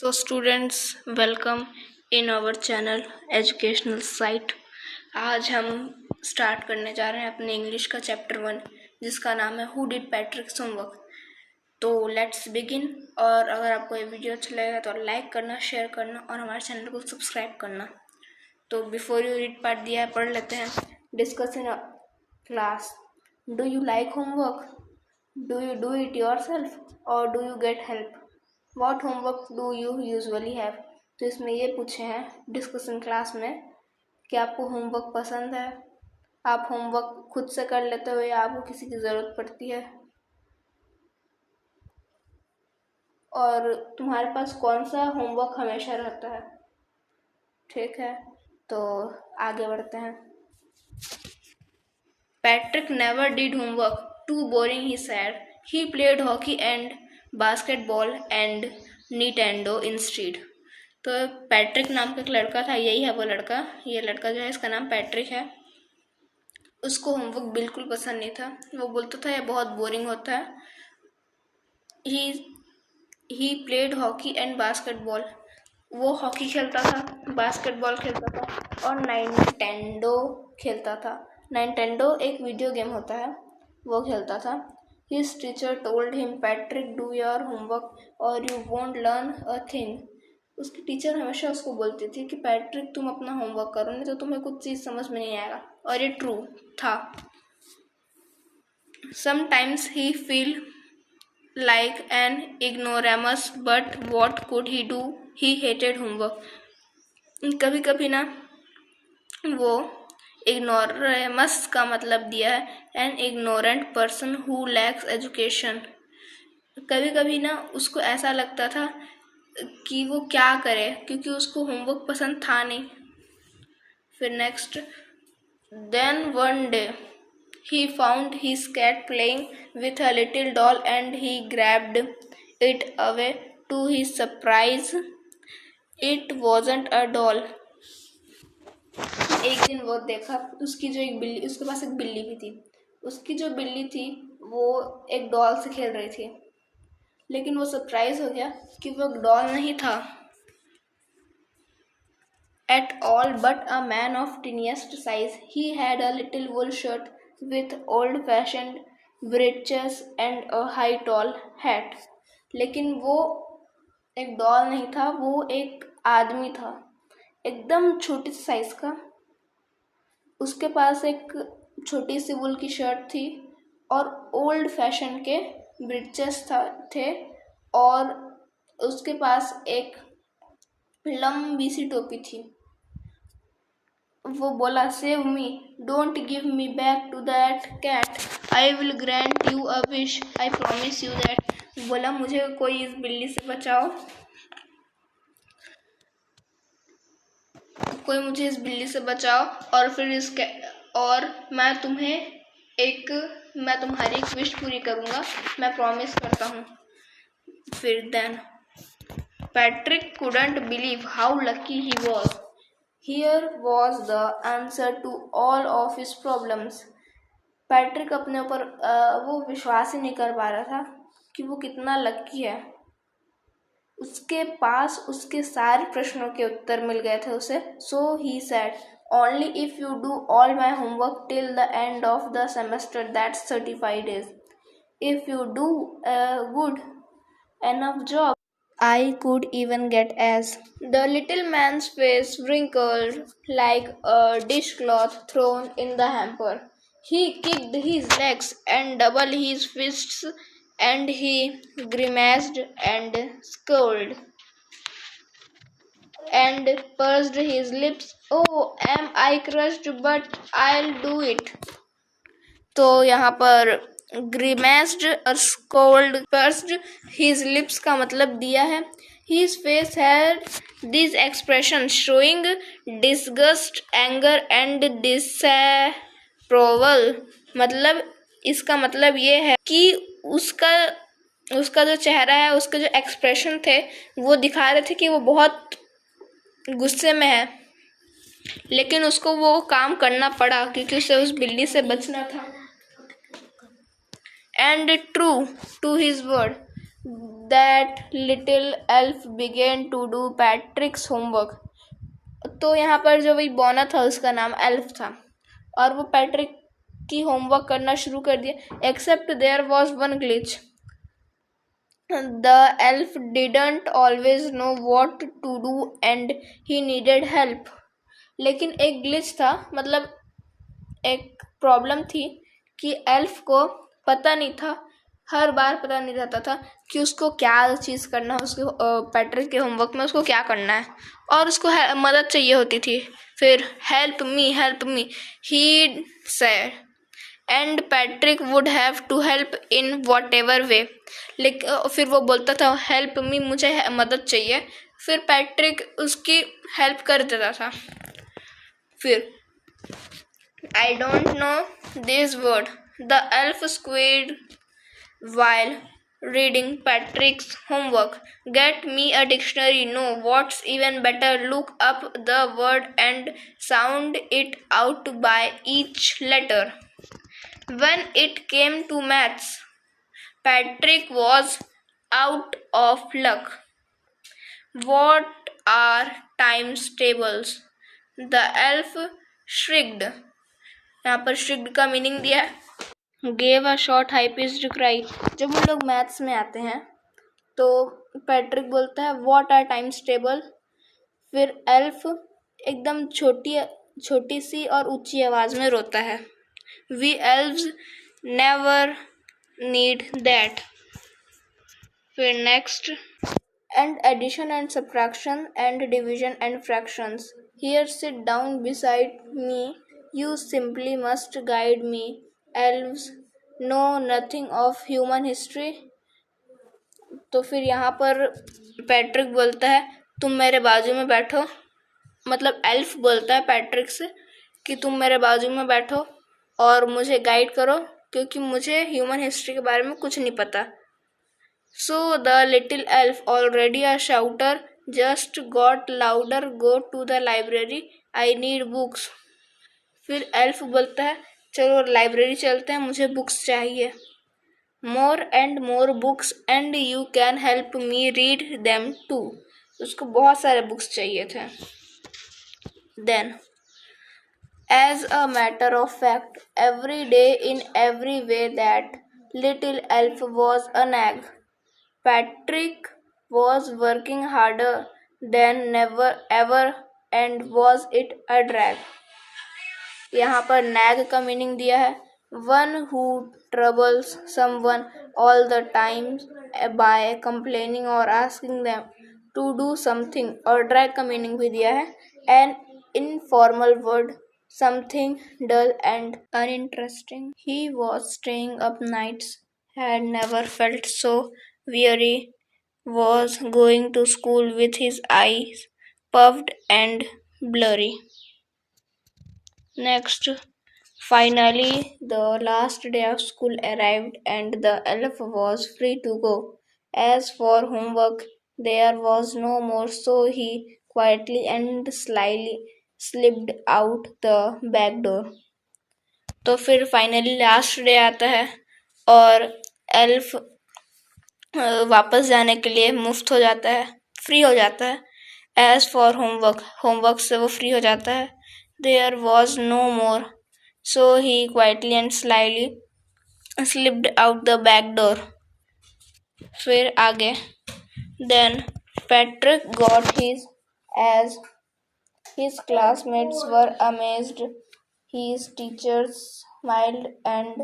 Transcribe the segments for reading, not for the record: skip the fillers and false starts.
So students, welcome in our channel educational site. आज हम start करने जा रहे हैं अपने इंग्लिश का चैप्टर 1 जिसका नाम है हु डिड पैट्रिक्स होमवर्क। तो लेट्स बिगिन। और अगर आपको ये वीडियो अच्छा लगेगा तो लाइक करना, शेयर करना और हमारे चैनल को सब्सक्राइब करना। तो बिफोर यू रीड पार्ट दिया है, पढ़ लेते हैं। Discuss in class, do you like homework? Do you do it yourself और do you get help? What homework do you usually have? तो इसमें ये पूछे हैं डिस्कशन क्लास में कि आपको होमवर्क पसंद है, आप होमवर्क खुद से कर लेते हो या आपको किसी की ज़रूरत पड़ती है, और तुम्हारे पास कौन सा होमवर्क हमेशा रहता है। ठीक है, तो आगे बढ़ते हैं। Patrick never did homework. Too boring, he said. He played hockey and basketball and Nintendo instead. तो पैट्रिक नाम का एक लड़का था, यही है वो लड़का। ये लड़का जो है, इसका नाम पैट्रिक है। उसको होमवर्क बिल्कुल पसंद नहीं था। वो बोलता था यह बहुत बोरिंग होता है। He played hockey and basketball. वो हॉकी खेलता था, बास्केटबॉल खेलता था और नाइनटेंडो खेलता था। नाइनटेंडो एक वीडियो गेम होता है, वो खेलता था। His teacher told him, Patrick, do your homework or you won't learn a thing. उसकी टीचर हमेशा उसको बोलती थी कि पैट्रिक तुम अपना होमवर्क करो, नहीं तो तुम्हें कुछ चीज़ समझ में नहीं आएगा। और ये ट्रू था। Sometimes he feel like an ignoramus, but what could he do? He hated homework. कभी कभी ना वो इग्नोरेमस का मतलब दिया है an ignorant person who lakhs education. कभी कभी ना उसको ऐसा लगता था कि वो क्या करे क्योंकि उसको होमवर्क पसंद था नहीं। फिर next, then one day he found his cat playing with a little doll and he grabbed it away to his surprise it wasn't a doll. एक दिन वो देखा उसकी जो एक बिल्ली, उसके पास एक बिल्ली भी थी। उसकी जो बिल्ली थी वो एक डॉल से खेल रही थी, लेकिन वो सरप्राइज हो गया कि वो डॉल नहीं था at all but a man of tiniest size. He had a little wool shirt with old fashioned breeches and a high tall hat. लेकिन वो एक डॉल नहीं था, वो एक आदमी था, एकदम छोटी साइज का। उसके पास एक छोटी सी वुल की शर्ट थी और ओल्ड फैशन के ब्रीचेस थे, और उसके पास एक लंबी सी टोपी थी। वो बोला, save me, don't give me back to that cat, I will grant you a wish, I promise you that. बोला, मुझे कोई इस बिल्ली से बचाओ, कोई मुझे इस बिल्ली से बचाओ और फिर और मैं तुम्हारी एक विश पूरी करूँगा, मैं प्रॉमिस करता हूँ। फिर then Patrick couldn't believe how lucky he was. Here was the answer to all of his problems. Patrick अपने ऊपर वो विश्वास ही नहीं कर पा रहा था कि वो कितना लकी है। उसके पास उसके सारे प्रश्नों के उत्तर मिल गए थे उसे। So he said, only if you do all my homework till the end of the semester, that's 35 days. If you do a good enough job, I could even get A's. The little man's face wrinkled like a dishcloth thrown in the hamper. He kicked his legs and doubled his fists, and he grimaced and scowled and pursed his lips. Oh, am I crushed? But I'll do it. तो यहाँ पर grimaced और scolded, pursed his lips का मतलब दिया है his face had these expressions showing disgust, anger and disapproval। मतलब इसका मतलब ये है कि उसका जो चेहरा है, उसके जो एक्सप्रेशन थे वो दिखा रहे थे कि वो बहुत गुस्से में है, लेकिन उसको वो काम करना पड़ा क्योंकि उसे उस बिल्ली से बचना था। And true to his word, that little elf began to do Patrick's homework. तो यहाँ पर जो वही बोना था उसका नाम एल्फ था और वो पैट्रिक की होमवर्क करना शुरू कर दिया. Except there was one glitch. The elf didn't always know what to do and he needed help. लेकिन एक ग्लिच था, मतलब एक प्रॉब्लम थी कि एल्फ को पता नहीं था, हर बार पता नहीं रहता था कि उसको क्या चीज़ करना है, उसके पैट्रिक के होमवर्क में उसको क्या करना है और उसको मदद चाहिए होती थी. फिर help me he said and Patrick would have to help in whatever way. लेकिन फिर वो बोलता था हेल्प मी, मुझे मदद चाहिए. फिर पैट्रिक उसकी हेल्प कर देता था. फिर I don't know this word, the elf squealed while reading Patrick's homework. Get me a dictionary. No, what's even better, look up the word and sound it out by each letter. When it came to maths, Patrick was out of luck. What are times tables? The elf shrieked. यहाँ पर shrieked का meaning दिया है. Gave a short high pitched cry. जब हम लोग maths में आते हैं तो पैट्रिक बोलता है व्हाट आर टाइम्स टेबल. फिर एल्फ एकदम छोटी सी और ऊंची आवाज में रोता है. We elves never need that. फिर next and addition and subtraction and division and fractions. Here sit down beside me, you simply must guide me. Elves know nothing of human history. तो फिर यहाँ पर पैट्रिक बोलता है तुम मेरे बाजू में बैठो, मतलब एल्फ बोलता है पैट्रिक से कि तुम मेरे बाजू में बैठो और मुझे गाइड करो क्योंकि मुझे ह्यूमन हिस्ट्री के बारे में कुछ नहीं पता. So the little elf, already a shouter, just got louder. Go to the library. I need books. फिर एल्फ बोलता है चलो लाइब्रेरी चलते हैं, मुझे बुक्स चाहिए. More and more books and you can help me read them too. उसको बहुत सारे बुक्स चाहिए थे. Then, as a matter of fact, every day in every way that little elf was a nag. Patrick was working harder than never ever and was it a drag. यहाँ पर nag का meaning दिया है one who troubles someone all the time by complaining or asking them to do something. और drag का meaning भी दिया है an informal word, something dull and uninteresting. He was staying up nights, had never felt so weary, was going to school with his eyes puffed and blurry. Next, finally, the last day of school arrived and the elf was free to go. As for homework, there was no more, so he quietly and slyly slipped out the back door. तो फिर finally last day आता है और elf वापस जाने के लिए मुफ्त हो जाता है, फ्री हो जाता है. एज फॉर होमवर्क से वो फ्री हो जाता है. There was no more, so he quietly and slyly slipped out the back door. फिर आगे then Patrick got his A's his classmates were amazed, his teachers smiled and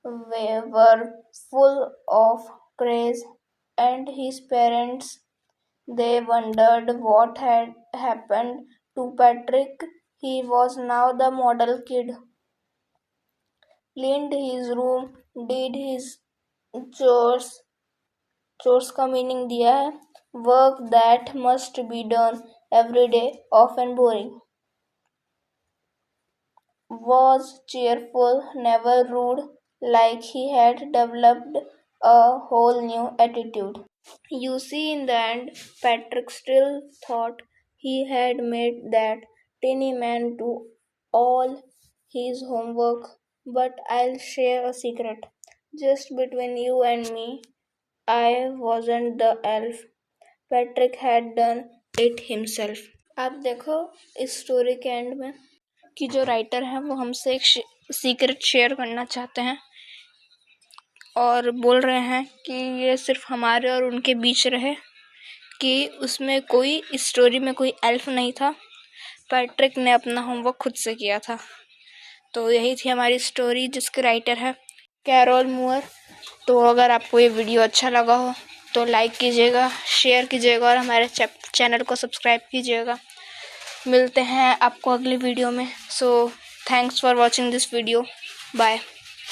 were full of praise, and his parents, they wondered what had happened to Patrick. He was now the model kid. Cleaned his room, did his chores का meaning दिया है work that must be done every day, often boring. Was cheerful, never rude, like he had developed a whole new attitude. You see, in the end, Patrick still thought he had made that tiny man do all his homework. But I'll share a secret just between you and me. I wasn't the elf. Patrick had done it himself. आप देखो इस story के and में कि जो writer है वो हमसे एक सीक्रेट शेयर करना चाहते हैं और बोल रहे हैं कि ये सिर्फ हमारे और उनके बीच रहे, कि उसमें कोई, इस स्टोरी में कोई एल्फ नहीं था। पैट्रिक ने अपना होमवर्क खुद से किया था। तो यही थी हमारी स्टोरी जिसके राइटर है कैरोल मूर। तो अगर आपको ये वीडियो अच्छा लगा हो तो लाइक कीजिएगा, शेयर कीजिएगा और हमारे चैनल को सब्सक्राइब कीजिएगा। मिलते हैं आपको अगली वीडियो में। So thanks for watching this video. Bye.